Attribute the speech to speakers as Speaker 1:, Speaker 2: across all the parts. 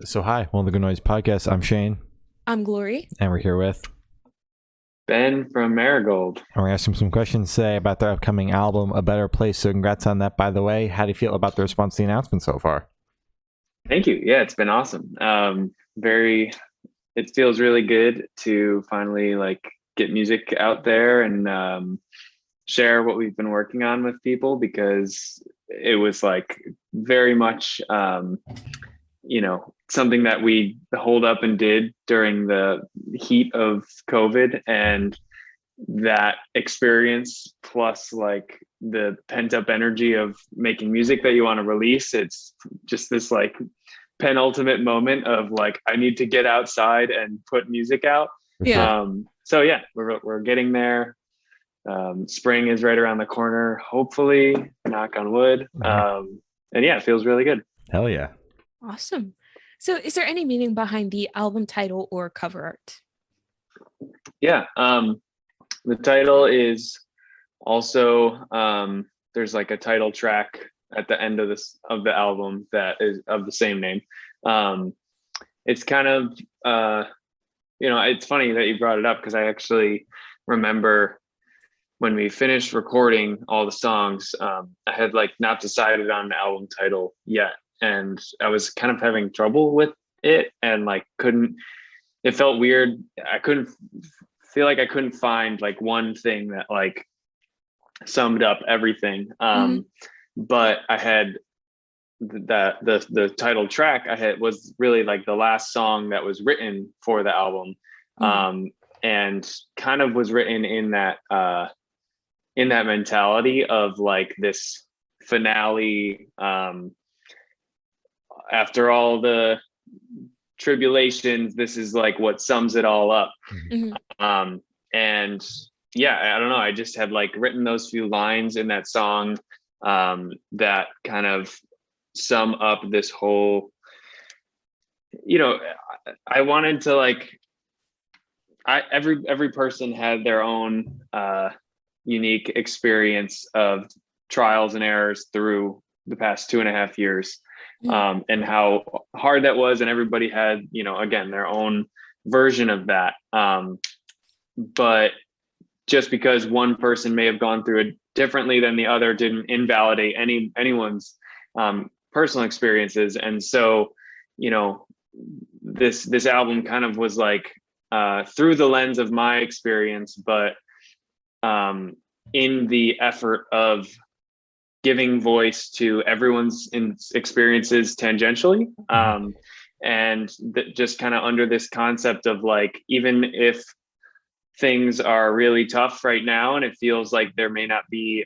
Speaker 1: So hi, welcome to the Good Noise Podcast. I'm Shane.
Speaker 2: I'm Glory.
Speaker 1: And we're here with
Speaker 3: Ben from Marigold.
Speaker 1: And we're asking some questions today about their upcoming album, A Better Place. So congrats on that, by the way. How do you feel about the response to the announcement so far?
Speaker 3: Thank you. Yeah, it's been awesome. It feels really good to finally get music out there and share what we've been working on with people, because it was very much something that we hold up and did during the heat of COVID, and that experience plus the pent up energy of making music that you want to release. It's just this penultimate moment of I need to get outside and put music out.
Speaker 2: Yeah.
Speaker 3: So yeah, we're getting there. Spring is right around the corner, hopefully, knock on wood. And yeah, it feels really good.
Speaker 1: Hell yeah.
Speaker 2: Awesome. So is there any meaning behind the album title or cover art?
Speaker 3: Yeah. The title is also, there's a title track at the end of the album that is of the same name. It's kind of, it's funny that you brought it up, because I actually remember when we finished recording all the songs, I had not decided on an album title yet. And I was kind of having trouble with it, and it felt weird. I couldn't find one thing that summed up everything. But I had the title track was really the last song that was written for the album. And kind of was written in that mentality of this finale, after all the tribulations, this is what sums it all up. And yeah, I don't know, I just had written those few lines in that song that kind of sum up this whole, I wanted to every person had their own unique experience of trials and errors through the past 2.5 years. And how hard that was, and everybody had, again, their own version of that. But just because one person may have gone through it differently than the other didn't invalidate anyone's personal experiences. And so, this album kind of was through the lens of my experience, but in the effort of giving voice to everyone's experiences tangentially. And just kind of under this concept of even if things are really tough right now and it feels like there may not be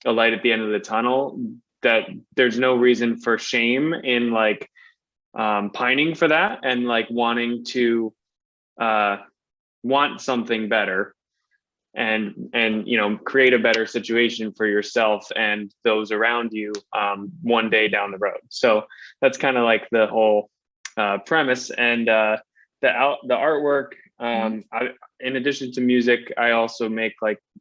Speaker 3: a light at the end of the tunnel, that there's no reason for shame in pining for that and wanting to want something better and create a better situation for yourself and those around you one day down the road. So that's kind of the whole premise. And the artwork, in addition to music, I also make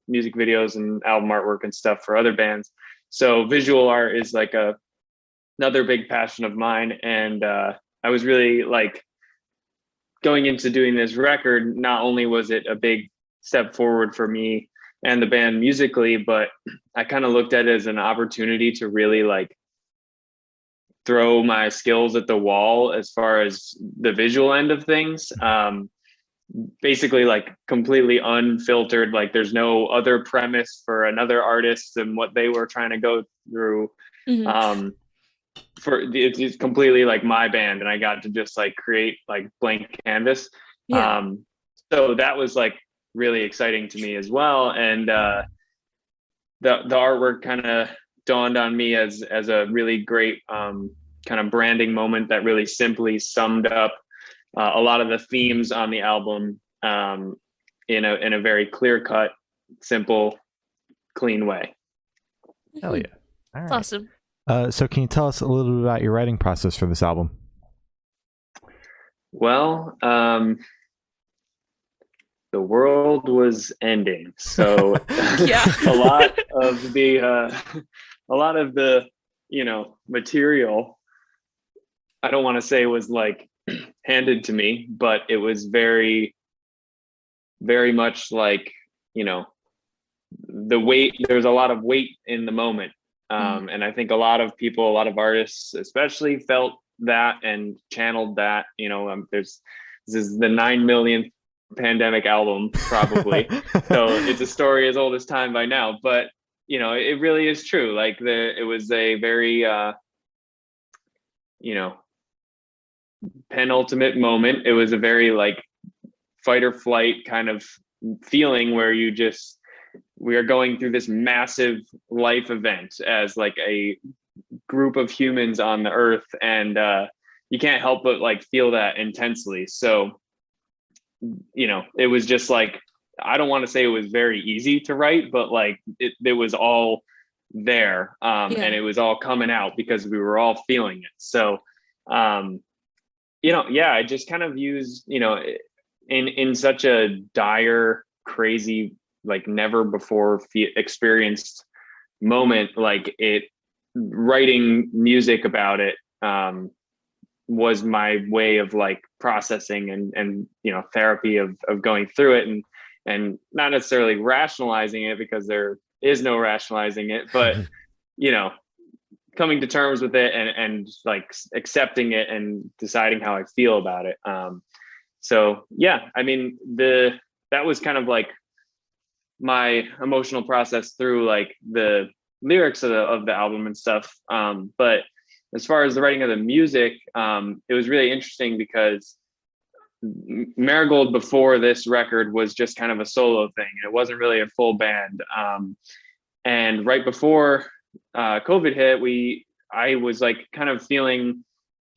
Speaker 3: music videos and album artwork and stuff for other bands. So visual art is another big passion of mine. And I was really going into doing this record, not only was it a big step forward for me and the band musically, but I kind of looked at it as an opportunity to really throw my skills at the wall as far as the visual end of things. Basically completely unfiltered, there's no other premise for another artist and what they were trying to go through. It's completely my band, and I got to just create blank canvas. So that was really exciting to me as well. And the artwork kind of dawned on me as a really great kind of branding moment that really simply summed up a lot of the themes on the album in a very clear-cut, simple, clean way.
Speaker 1: Hell yeah. All right.
Speaker 2: Awesome.
Speaker 1: So can you tell us a little bit about your writing process for this album?
Speaker 3: Well, the world was ending, so
Speaker 2: Yeah.
Speaker 3: a lot of the material I don't want to say was like handed to me, but it was very, very much like, you know, the weight, there's a lot of weight in the moment. And I think a lot of people, a lot of artists especially felt that and channeled that, you know, this is the 9 millionth pandemic album probably. So it's a story as old as time by now, but you know, it really is true. Like it was a very, you know, penultimate moment. It was a very like fight or flight kind of feeling where we are going through this massive life event as like a group of humans on the earth, and you can't help but like feel that intensely. So, you know, it was just like, I don't want to say it was very easy to write, but like it was all there, and it was all coming out because we were all feeling it. So you know, yeah, I just kind of used, you know, in such a dire, crazy, like never before experienced moment, like writing music about it was my way of like processing and you know, therapy of going through it, and not necessarily rationalizing it, because there is no rationalizing it, but you know, coming to terms with it and like accepting it and deciding how I feel about it. So yeah, I mean, that was kind of like my emotional process through like the lyrics of the album and stuff. But as far as the writing of the music, it was really interesting because Marigold before this record was just kind of a solo thing. It wasn't really a full band. And right before COVID hit, I was like kind of feeling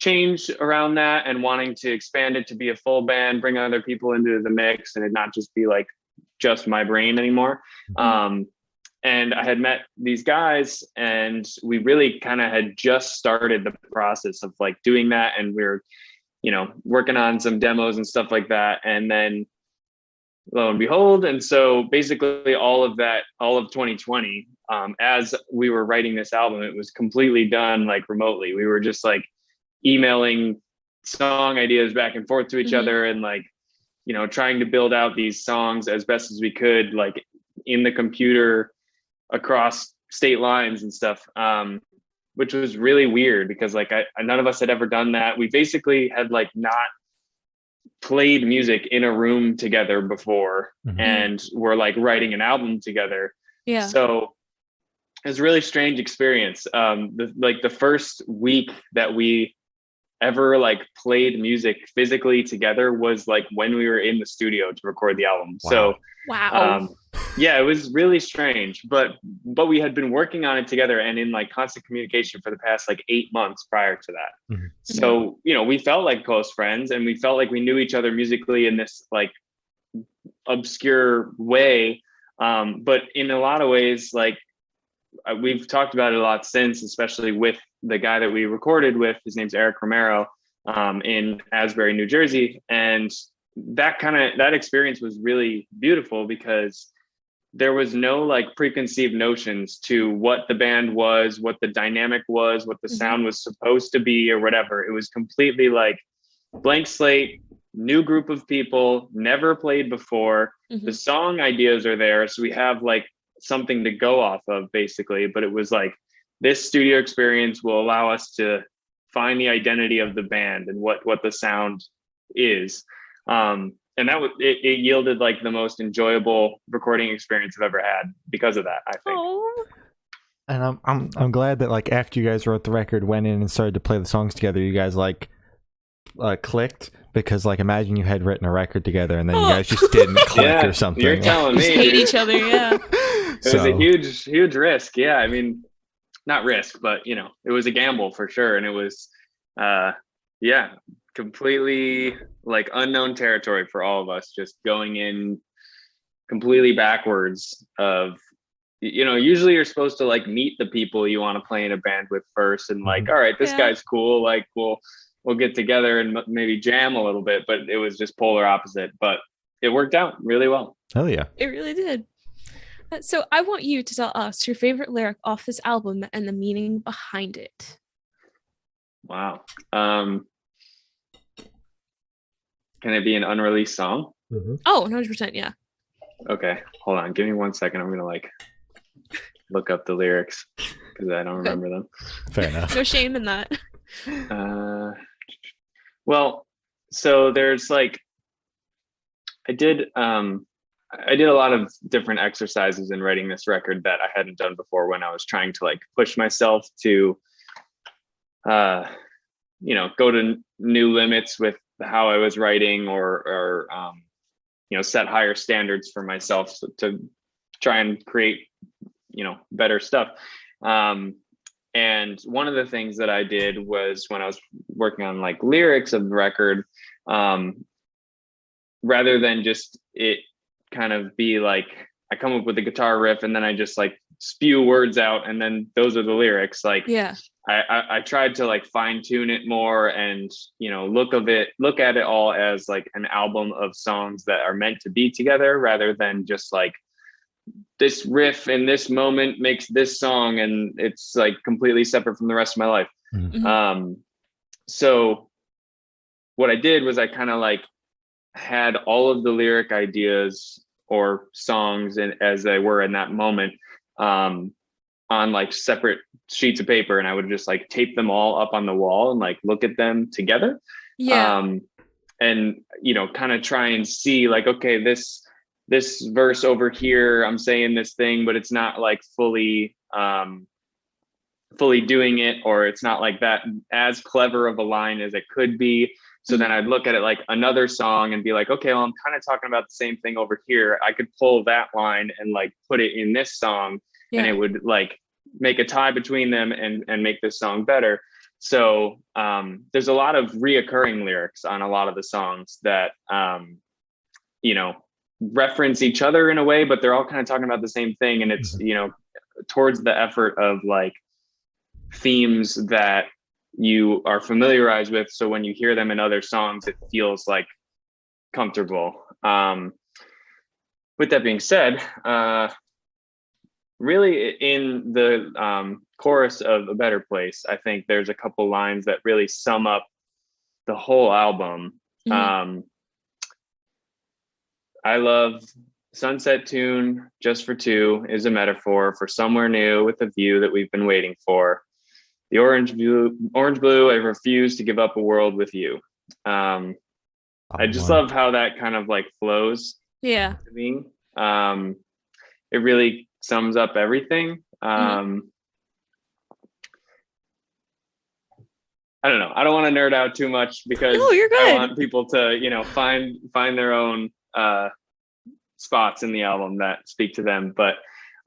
Speaker 3: change around that and wanting to expand it to be a full band, bring other people into the mix, and it not just be like just my brain anymore. And I had met these guys, and we really kind of had just started the process of like doing that, and we were, you know, working on some demos and stuff like that. And then lo and behold, and so basically all of 2020, as we were writing this album, it was completely done like remotely. We were just like emailing song ideas back and forth to each other, and like, you know, trying to build out these songs as best as we could, like in the computer across state lines and stuff, which was really weird because like none of us had ever done that. We basically had like not played music in a room together before, and we're like writing an album together.
Speaker 2: Yeah.
Speaker 3: So it was a really strange experience. The first week that we ever like played music physically together was like when we were in the studio to record the album.
Speaker 1: Wow.
Speaker 3: So
Speaker 2: Wow.
Speaker 3: yeah, it was really strange, but we had been working on it together and in like constant communication for the past like 8 months prior to that. So, you know, we felt like close friends, and we felt like we knew each other musically in this like obscure way. But in a lot of ways, like we've talked about it a lot since, especially with the guy that we recorded with. His name's Eric Romero, in Asbury, New Jersey. And that experience was really beautiful because there was no like preconceived notions to what the band was, what the dynamic was, what the sound was supposed to be, or whatever. It was completely like blank slate, new group of people, never played before. The song ideas are there, so we have like something to go off of basically. But it was like, this studio experience will allow us to find the identity of the band and what the sound is. And that it yielded like the most enjoyable recording experience I've ever had because of that, I think.
Speaker 2: Oh.
Speaker 1: And I'm glad that like after you guys wrote the record, went in and started to play the songs together, you guys like clicked, because like imagine you had written a record together and then you guys just didn't click or something.
Speaker 3: You're telling me.
Speaker 2: Just hate each other, yeah.
Speaker 3: It was a huge risk. Yeah, I mean, not risk, but you know, it was a gamble for sure. And it was completely like unknown territory for all of us, just going in completely backwards of, you know, usually you're supposed to like meet the people you want to play in a band with first, and like, all right, this guy's cool, like we'll get together and maybe jam a little bit. But it was just polar opposite, but it worked out really well.
Speaker 1: Hell yeah,
Speaker 2: it really did. So I want you to tell us your favorite lyric off this album and the meaning behind it.
Speaker 3: Wow. Can it be an unreleased song?
Speaker 2: Oh, 100%. Yeah.
Speaker 3: Okay, hold on. Give me 1 second. I'm gonna like look up the lyrics because I don't
Speaker 2: Okay.
Speaker 3: remember them.
Speaker 1: Fair enough.
Speaker 2: No shame in that.
Speaker 3: Well, so there's like I did a lot of different exercises in writing this record that I hadn't done before when I was trying to like push myself to go to new limits with how I was writing or set higher standards for myself to try and create better stuff. And one of the things that I did was when I was working on like lyrics of the record, rather than just it kind of be like I come up with a guitar riff and then I just like spew words out and then those are the lyrics. Like,
Speaker 2: Yeah.
Speaker 3: I tried to like fine tune it more and look at it all as like an album of songs that are meant to be together rather than just like this riff in this moment makes this song and it's like completely separate from the rest of my life.
Speaker 2: Mhm.
Speaker 3: So what I did was I kind of like had all of the lyric ideas or songs and as they were in that moment on like separate sheets of paper, and I would just like tape them all up on the wall and like look at them together.
Speaker 2: Yeah.
Speaker 3: And kind of try and see like, okay, this verse over here, I'm saying this thing, but it's not like fully doing it, or it's not like that as clever of a line as it could be. So then I'd look at it like another song and be like, okay, well, I'm kind of talking about the same thing over here. I could pull that line and like put it in this song,
Speaker 2: Yeah.
Speaker 3: and it would like make a tie between them and make this song better. So there's a lot of reoccurring lyrics on a lot of the songs that reference each other in a way, but they're all kind of talking about the same thing. And it's towards the effort of like themes that you are familiarized with, so when you hear them in other songs it feels like comfortable. With that being said, really in the chorus of A Better Place, I think there's a couple lines that really sum up the whole album. I love sunset tune just for two is a metaphor for somewhere new with a view that we've been waiting for. The orange blue, I refuse to give up a world with you. I just love how that kind of like flows.
Speaker 2: Yeah.
Speaker 3: To me. It really sums up everything. I don't know. I don't want to nerd out too much because
Speaker 2: you're good.
Speaker 3: I want people to, find their own spots in the album that speak to them. But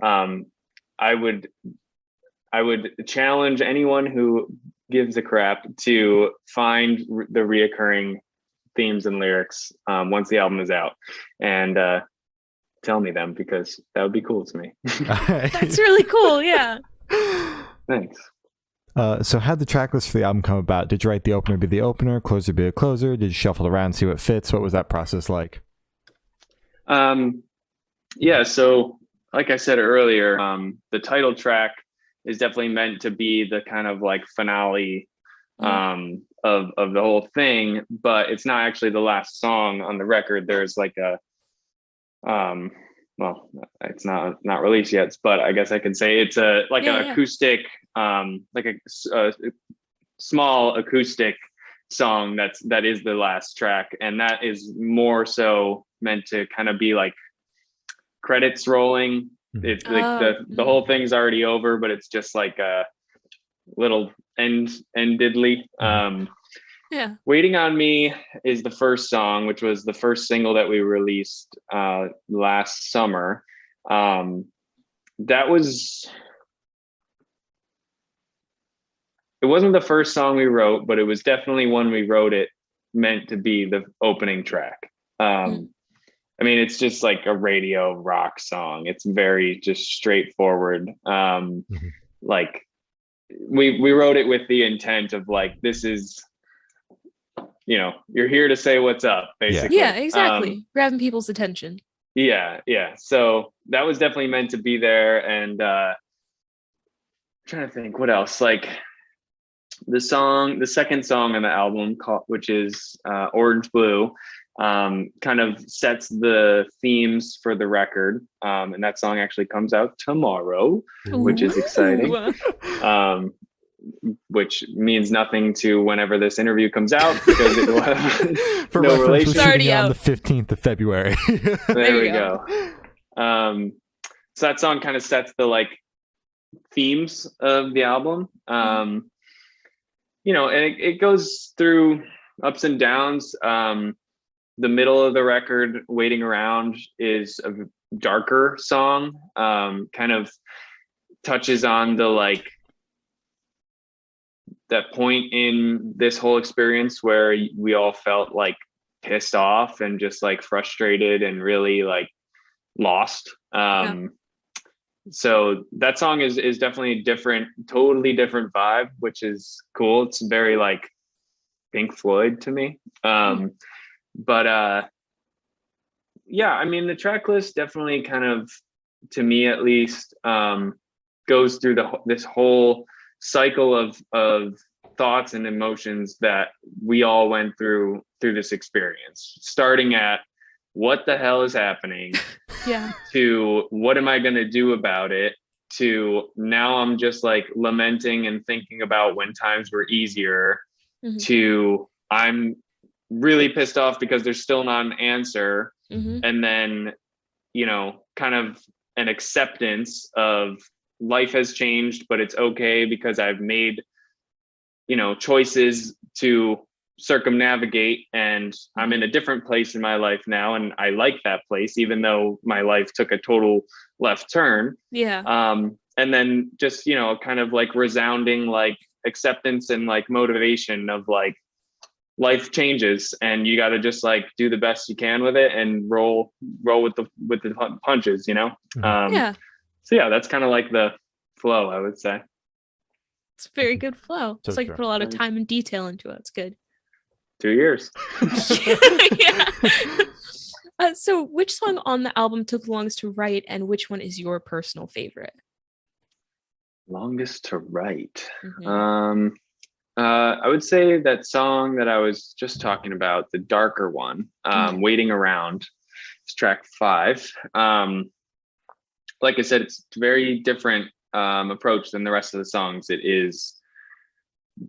Speaker 3: I would challenge anyone who gives a crap to find the reoccurring themes and lyrics once the album is out and tell me them, because that would be cool to me.
Speaker 2: That's really cool. Yeah.
Speaker 3: Thanks.
Speaker 1: So how'd the track list for the album come about? Did you write the opener be the opener, closer be the closer? Did you shuffle around, see what fits? What was that process like?
Speaker 3: Yeah, so like I said earlier, the title track is definitely meant to be the kind of like finale of the whole thing, but it's not actually the last song on the record. There's like a well, it's not released yet, but I guess I could say it's an acoustic, like a small acoustic song that is the last track, and that is more so meant to kind of be like credits rolling. It's like the whole thing's already over, but it's just like a little end diddly.
Speaker 2: Yeah. Waiting
Speaker 3: on Me is the first song, which was the first single that we released last summer. It wasn't the first song we wrote, but it was definitely one we wrote it meant to be the opening track. I mean, it's just like a radio rock song. It's very just straightforward. Like we wrote it with the intent of like, this is, you're here to say what's up, basically.
Speaker 2: Yeah, exactly. Grabbing people's attention.
Speaker 3: Yeah. So that was definitely meant to be there. And I'm trying to think what else. Like the second song on the album, which is Orange Blue, kind of sets the themes for the record. And that song actually comes out tomorrow, which is exciting. Which means nothing to whenever this interview comes out, because it will have
Speaker 1: For
Speaker 3: no
Speaker 1: reference,
Speaker 3: relation.
Speaker 1: we're shooting on the 15th of February.
Speaker 3: There we go. So that song kind of sets the like themes of the album. You know, and it goes through ups and downs. The middle of the record, Waiting Around, is a darker song. Kind of touches on the like that point in this whole experience where we all felt like pissed off and just like frustrated and really like lost. So that song is definitely a different, totally different vibe, which is cool. It's very like Pink Floyd to me. But yeah, I mean, the track list definitely kind of, to me at least, goes through this whole cycle of thoughts and emotions that we all went through this experience, starting at what the hell is happening, to what am I going to do about it, to now I'm just like lamenting and thinking about when times were easier, to I'm really pissed off because there's still not an answer. And then, you know, kind of an acceptance of life has changed, but it's okay because I've made, you know, choices to circumnavigate, and I'm in a different place in my life now, and I like that place, even though my life took a total left turn. And then just, you know, kind of like resounding like acceptance and like motivation of like life changes, and you got to just like do the best you can with it and roll with the punches, you know. So yeah, that's kind of like the flow, I would say.
Speaker 2: It's a very good flow.
Speaker 1: So
Speaker 2: it's like
Speaker 1: true.
Speaker 2: put a lot of time and detail into it. It's good.
Speaker 3: 2 years.
Speaker 2: So which song on the album took the longest to write, and which one is your personal favorite?
Speaker 3: Longest to write. I would say that song that I was just talking about, the darker one, Waiting Around, is track 5. Like I said, it's a very different approach than the rest of the songs. It is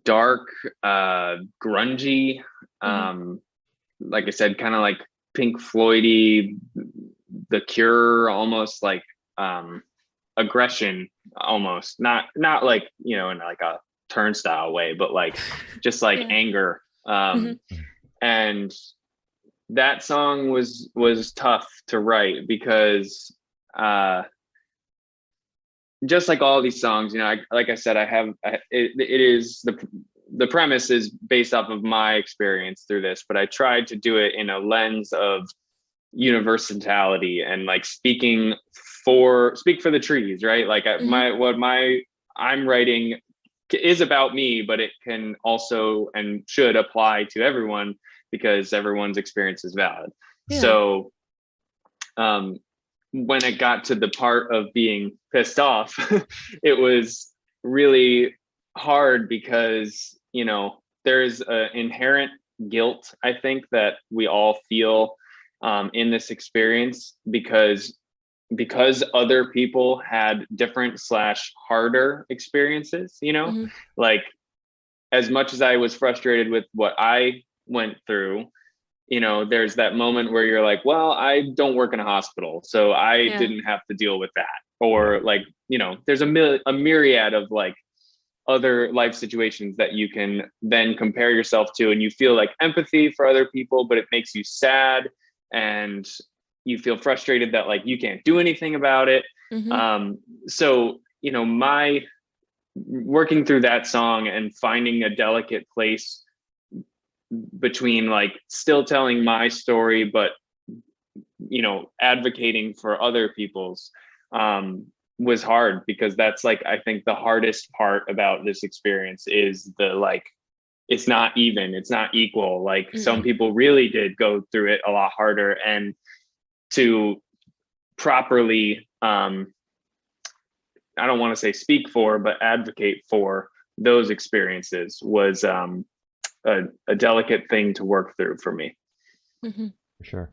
Speaker 3: dark, grungy, like I said, kind of like Pink Floyd-y, The Cure, almost like aggression, almost not like, you know, in like a turnstile way, but like just like anger. And that song was tough to write because just like all these songs, you know, like I said, it is the premise is based off of my experience through this, but I tried to do it in a lens of universality and like speak for the trees, right? Like I'm writing is about me, but it can also and should apply to everyone because everyone's experience is valid. So when it got to the part of being pissed off, it was really hard because, you know, there's an inherent guilt, I think, that we all feel in this experience because other people had different / harder experiences, you know, like as much as I was frustrated with what I went through, you know, there's that moment where you're like, well, I don't work in a hospital, so I didn't have to deal with that. Or like, you know, there's a myriad of like other life situations that you can then compare yourself to, and you feel like empathy for other people, but it makes you sad and you feel frustrated that like you can't do anything about it. So, you know, my working through that song and finding a delicate place between like still telling my story, but, you know, advocating for other people's was hard, because that's like, I think the hardest part about this experience is the like, it's not even, it's not equal. Like some people really did go through it a lot harder, and to properly, I don't want to say speak for, but advocate for those experiences was a delicate thing to work through for me.
Speaker 2: Mm-hmm.
Speaker 1: For sure.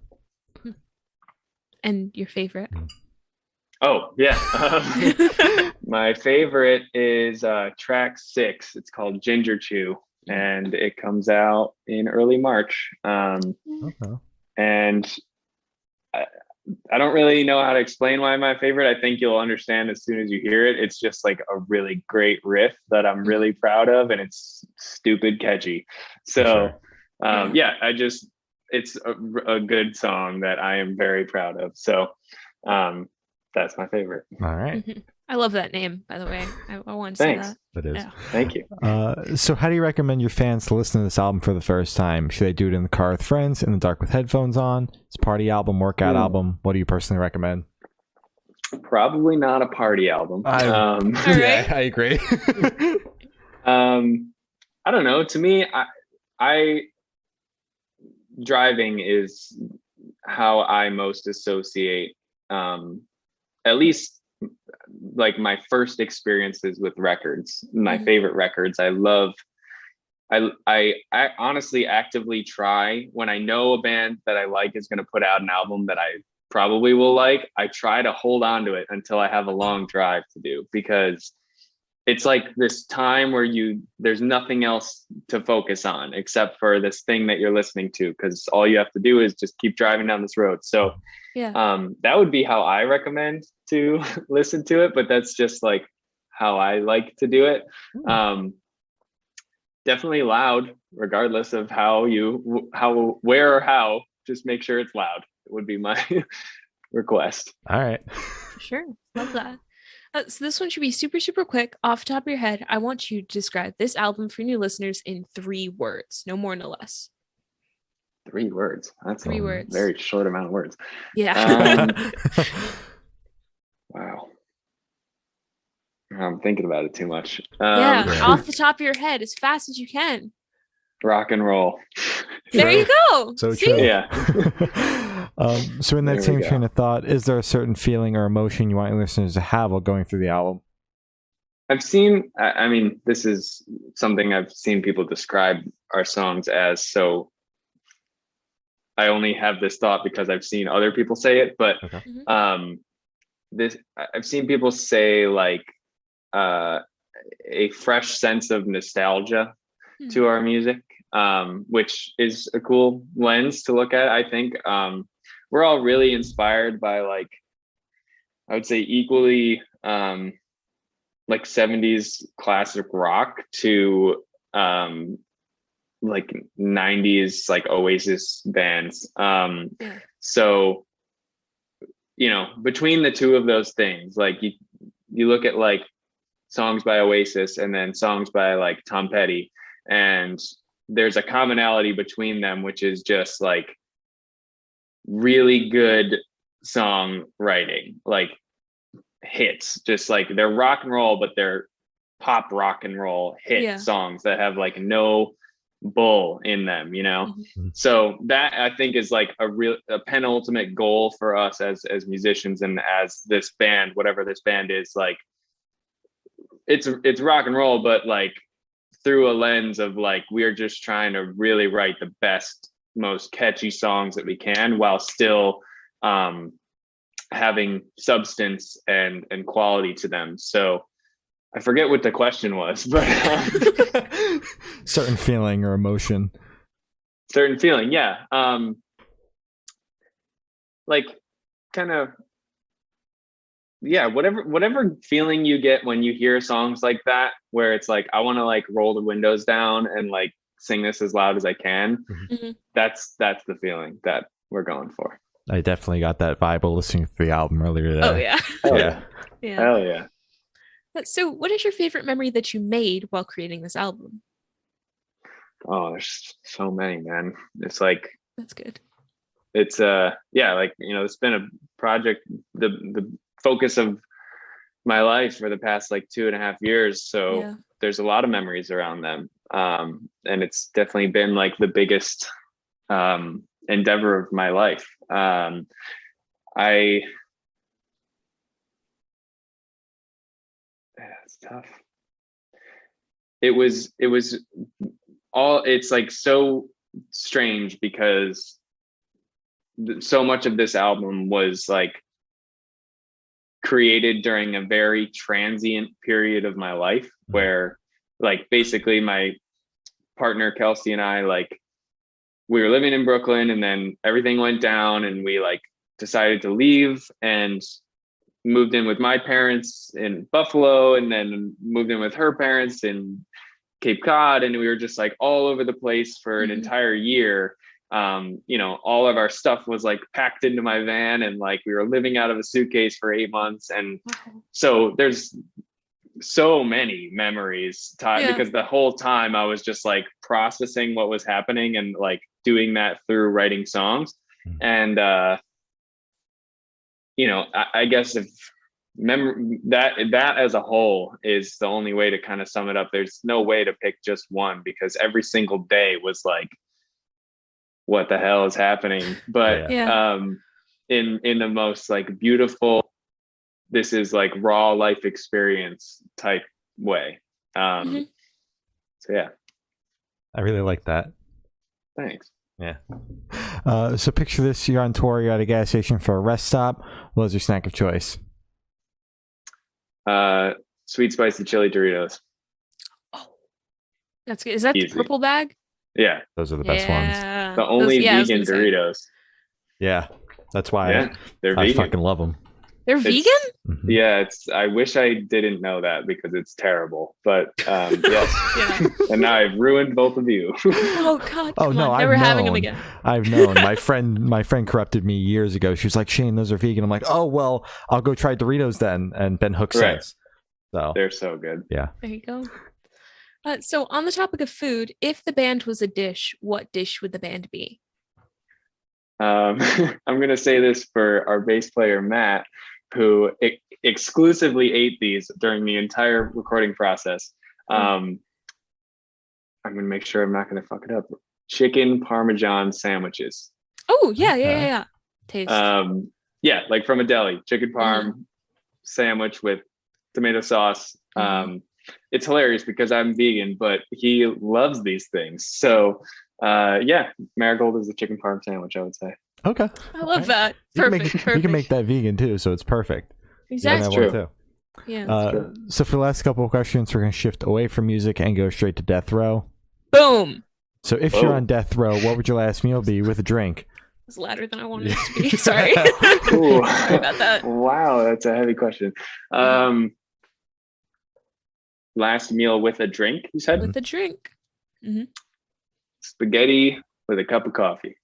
Speaker 2: And your favorite?
Speaker 3: Oh yeah, my favorite is track 6. It's called Ginger Chew, and it comes out in early March.
Speaker 1: Okay.
Speaker 3: And I don't really know how to explain why my favorite. I think you'll understand as soon as you hear it. It's just like a really great riff that I'm really proud of, and it's stupid catchy. So yeah, it's a good song that I am very proud of. So that's my favorite.
Speaker 1: All right.
Speaker 2: Mm-hmm. I love that name, by the way. I want to say
Speaker 3: Thanks.
Speaker 2: that.
Speaker 1: It is.
Speaker 2: Yeah.
Speaker 3: Thank you.
Speaker 1: So how do you recommend your fans to listen to this album for the first time? Should they do it in the car with friends, in the dark with headphones on? It's a party album, workout album. What do you personally recommend?
Speaker 3: Probably not a party album.
Speaker 1: Yeah, I agree.
Speaker 3: I don't know. To me, I driving is how I most associate, at least like my first experiences with records, my favorite records. I honestly actively try, when I know a band that I like is going to put out an album that I probably will like, I try to hold on to it until I have a long drive to do, because it's like this time where there's nothing else to focus on except for this thing that you're listening to, because all you have to do is just keep driving down this road. So that would be how I recommend to listen to it, but that's just like how I like to do it. Definitely loud, regardless of where or how, just make sure it's loud. It would be my request.
Speaker 1: All right.
Speaker 2: For sure. Love that. So this one should be super, super quick. Off the top of your head, I want you to describe this album for new listeners in 3 words. No more, no less.
Speaker 3: 3 words. That's
Speaker 2: 3 words.
Speaker 3: Very short amount of words.
Speaker 2: Yeah.
Speaker 3: Wow. I'm thinking about it too much.
Speaker 2: Off the top of your head, as fast as you can.
Speaker 3: Rock and roll.
Speaker 2: There you go.
Speaker 1: So
Speaker 2: See?
Speaker 1: true.
Speaker 3: Yeah.
Speaker 1: So in that same train of thought, is there a certain feeling or emotion you want your listeners to have while going through the album?
Speaker 3: I mean, this is something I've seen people describe our songs as, so I only have this thought because I've seen other people say it, but I've seen people say like a fresh sense of nostalgia to our music, which is a cool lens to look at. I think we're all really inspired by, like, I would say equally like 70s classic rock to like 90s like Oasis bands. So, you know, between the two of those things, like you look at like songs by Oasis and then songs by like Tom Petty, and there's a commonality between them, which is just like really good songwriting, like hits, just like they're rock and roll, but they're pop rock and roll hit songs that have like no bull in them, you know? So that I think is like a penultimate goal for us as musicians and as this band, whatever this band is, like it's rock and roll, but like through a lens of like, we're just trying to really write the best, most catchy songs that we can while still having substance and quality to them. So I forget what the question was, but
Speaker 1: certain feeling or emotion.
Speaker 3: Certain feeling, yeah. Like kind of, yeah, whatever feeling you get when you hear songs like that, where it's like, I want to like roll the windows down and like sing this as loud as I can. That's the feeling that we're going for.
Speaker 1: I definitely got that vibe while listening to the album earlier today.
Speaker 2: Oh yeah.
Speaker 3: Hell yeah.
Speaker 2: So what is your favorite memory that you made while creating this album?
Speaker 3: Oh, there's so many, man. It's like,
Speaker 2: that's good.
Speaker 3: It's like, you know, it's been a project, the focus of my life for the past like 2.5 years. So there's a lot of memories around them. And it's definitely been like the biggest endeavor of my life. It's tough. it was all, it's like so strange because so much of this album was like created during a very transient period of my life where like basically my partner Kelsey and I, like, we were living in Brooklyn and then everything went down and we like decided to leave and moved in with my parents in Buffalo and then moved in with her parents in Cape Cod, and we were just like all over the place for an entire year. All of our stuff was like packed into my van and like we were living out of a suitcase for 8 months. And so there's so many memories because the whole time I was just like processing what was happening and like doing that through writing songs. And I guess if that as a whole is the only way to kind of sum it up. There's no way to pick just one because every single day was like, what the hell is happening? But in the most like beautiful, this is like raw life experience type way. So yeah,
Speaker 1: I really like that.
Speaker 3: Thanks.
Speaker 1: Yeah. So picture this: you're on tour, you're at a gas station for a rest stop. What was your snack of choice?
Speaker 3: Sweet spicy chili Doritos.
Speaker 2: Oh, that's good. Is that
Speaker 3: Easy.
Speaker 2: the purple bag?
Speaker 3: Yeah,
Speaker 1: those are the best ones.
Speaker 3: The only vegan Doritos.
Speaker 1: Yeah, that's why
Speaker 3: they're
Speaker 1: I
Speaker 3: vegan.
Speaker 1: fucking love them.
Speaker 2: They're vegan?
Speaker 3: Yeah, I wish I didn't know that because it's terrible. But yes, and now I've ruined both of you.
Speaker 2: Oh God!
Speaker 1: Oh no,
Speaker 2: never having them again.
Speaker 1: I've known. My friend corrupted me years ago. She was like, "Shane, those are vegan." I'm like, "Oh well, I'll go try Doritos then." And been hooked since. So
Speaker 3: they're so good.
Speaker 1: Yeah.
Speaker 2: There you go. So on the topic of food, if the band was a dish, what dish would the band be?
Speaker 3: I'm going to say this for our bass player, Matt, who exclusively ate these during the entire recording process. I'm going to make sure I'm not going to fuck it up. Chicken Parmesan sandwiches.
Speaker 2: Oh, yeah. Taste.
Speaker 3: Like from a deli, chicken parm sandwich with tomato sauce. It's hilarious because I'm vegan, but he loves these things. So Marigold is a chicken parm sandwich, I would say.
Speaker 2: Okay. I love that. Perfect.
Speaker 1: You can make that vegan too, so it's perfect.
Speaker 2: Exactly.
Speaker 3: True.
Speaker 1: Too.
Speaker 2: Yeah.
Speaker 1: So for the last couple of questions, we're going to shift away from music and go straight to death row.
Speaker 2: Boom.
Speaker 1: So if you're on death row, what would your last meal be with a drink?
Speaker 2: It's louder than I wanted it to be. Sorry. Sorry about that.
Speaker 3: Wow, that's a heavy question. Last meal with a drink, you said?
Speaker 2: With a drink. Mm-hmm.
Speaker 3: Spaghetti with a cup of coffee.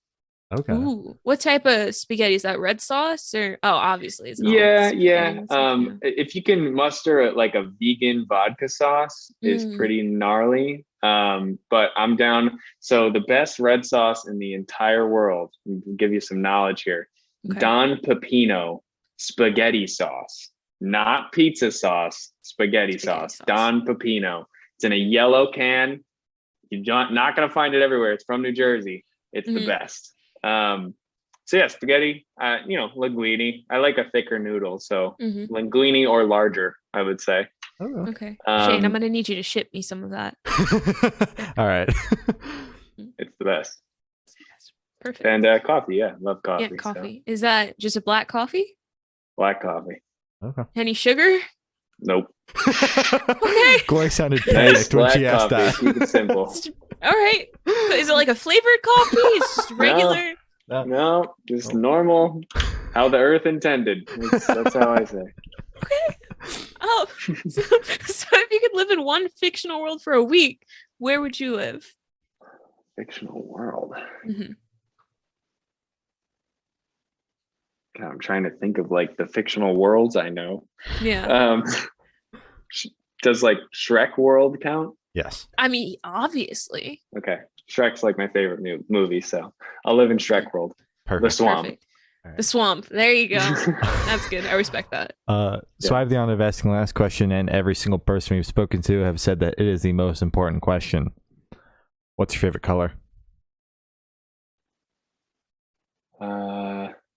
Speaker 1: Okay.
Speaker 2: Ooh, what type of spaghetti is that? Red sauce or obviously it's
Speaker 3: yeah. If you can muster a vegan vodka sauce is pretty gnarly. But I'm down. So the best red sauce in the entire world, I'll give you some knowledge here. Okay. Don Pepino spaghetti sauce, not pizza sauce, spaghetti sauce. Don Pepino. It's in a yellow can. You're not going to find it everywhere. It's from New Jersey. It's the best. Spaghetti, linguine. I like a thicker noodle. So linguine or larger, I would say.
Speaker 1: Oh,
Speaker 2: okay. Shane, I'm going to need you to ship me some of that.
Speaker 1: All right.
Speaker 3: It's the best.
Speaker 2: Perfect.
Speaker 3: And coffee. Yeah. Love coffee.
Speaker 2: Yeah, coffee. So. Is that just a black coffee?
Speaker 3: Black coffee.
Speaker 1: Okay.
Speaker 2: Any sugar?
Speaker 3: Nope.
Speaker 2: Okay.
Speaker 1: Glory sounded panicked when she asked that.
Speaker 3: Keep it simple.
Speaker 2: All right. Is it like a flavored coffee? It's just regular?
Speaker 3: No, just normal. How the earth intended. That's how I say.
Speaker 2: Okay. Oh, so if you could live in one fictional world for a week, where would you live?
Speaker 3: Fictional world. God, I'm trying to think of the fictional worlds I know.
Speaker 2: Yeah.
Speaker 3: Does Shrek world count?
Speaker 1: Yes.
Speaker 2: I mean, obviously.
Speaker 3: Okay. Shrek's my favorite movie, so I'll live in Shrek world.
Speaker 1: Perfect.
Speaker 3: The swamp.
Speaker 2: Perfect. The swamp. There you go. That's good. I respect that.
Speaker 1: So I have the honor of asking the last question, and every single person we've spoken to have said that it is the most important question. What's your favorite color?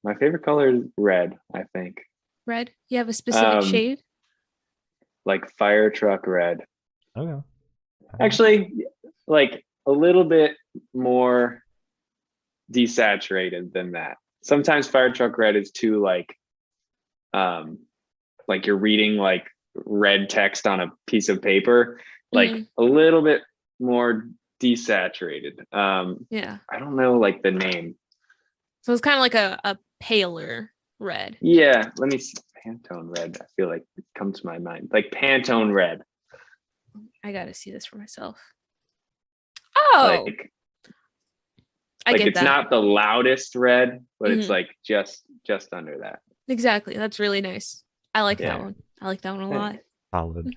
Speaker 3: My favorite color is red, I think.
Speaker 2: Red? You have a specific shade?
Speaker 3: Like fire truck red.
Speaker 1: Okay.
Speaker 3: Actually, like a little bit more desaturated than that. Sometimes fire truck red is too like you're reading like red text on a piece of paper, like a little bit more desaturated.
Speaker 2: Yeah.
Speaker 3: I don't know like the name.
Speaker 2: So it's kind of like a paler red.
Speaker 3: Yeah, let me see. Pantone red. I feel like it comes to my mind. Like Pantone red.
Speaker 2: I gotta see this for myself. Oh, I get
Speaker 3: it's
Speaker 2: that.
Speaker 3: not the loudest red, but it's like just under that.
Speaker 2: Exactly. That's really nice. I like that one. I like that one a lot.
Speaker 1: Solid.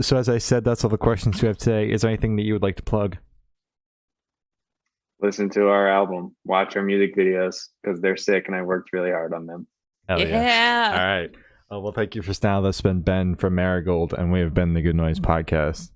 Speaker 1: So as I said, that's all the questions we have today. Is there anything that you would like to plug?
Speaker 3: Listen to our album, watch our music videos because they're sick and I worked really hard on them.
Speaker 1: Hell yeah. All right. Well, thank you for now. That's been Ben from Marigold, and we have been the Good Noise Podcast.